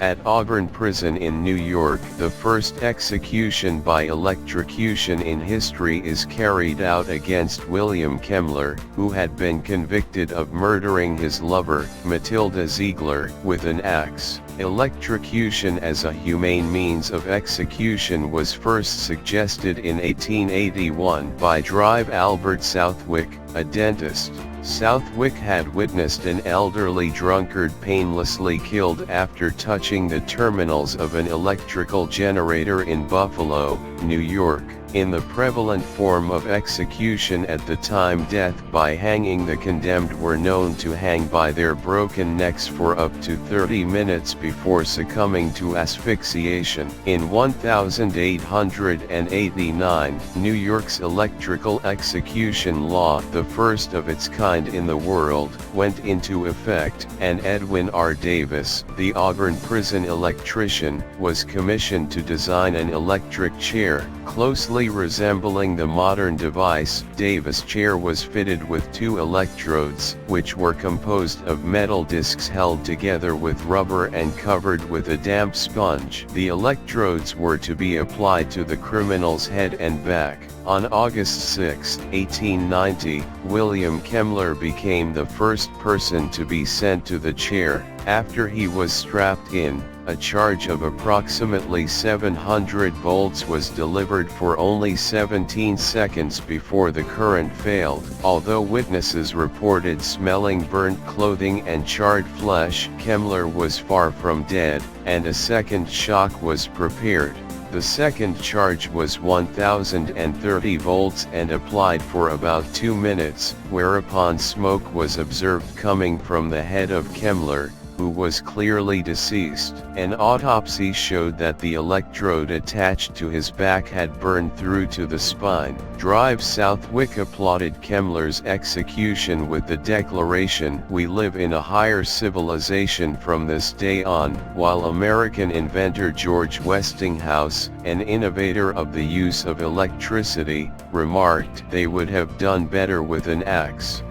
At Auburn Prison in New York, the first execution by electrocution in history is carried out against William Kemmler, who had been convicted of murdering his lover, Matilda Ziegler, with an axe. Electrocution as a humane means of execution was first suggested in 1881 by Drive Albert Southwick, a dentist. Southwick had witnessed an elderly drunkard painlessly killed after touching the terminals of an electrical generator in Buffalo, New York. In the prevalent form of execution at the time, death by hanging, the condemned were known to hang by their broken necks for up to 30 minutes before succumbing to asphyxiation. In 1889, New York's electrical execution law, the first of its kind in the world, went into effect, and Edwin R. Davis, the Auburn Prison electrician, was commissioned to design an electric chair, closely resembling the modern device. Davis' chair was fitted with two electrodes, which were composed of metal discs held together with rubber and covered with a damp sponge. The electrodes were to be applied to the criminal's head and back. On August 6, 1890, William Kemmler became the first person to be sent to the chair. After he was strapped in, a charge of approximately 700 volts was delivered for only 17 seconds before the current failed. Although witnesses reported smelling burnt clothing and charred flesh, Kemmler was far from dead, and a second shock was prepared. The second charge was 1030 volts and applied for about 2 minutes, whereupon smoke was observed coming from the head of Kemmler, who was clearly deceased. An autopsy showed that the electrode attached to his back had burned through to the spine. Drive Southwick applauded Kemmler's execution with the declaration, "We live in a higher civilization from this day on," while American inventor George Westinghouse, an innovator of the use of electricity, remarked, "They would have done better with an axe."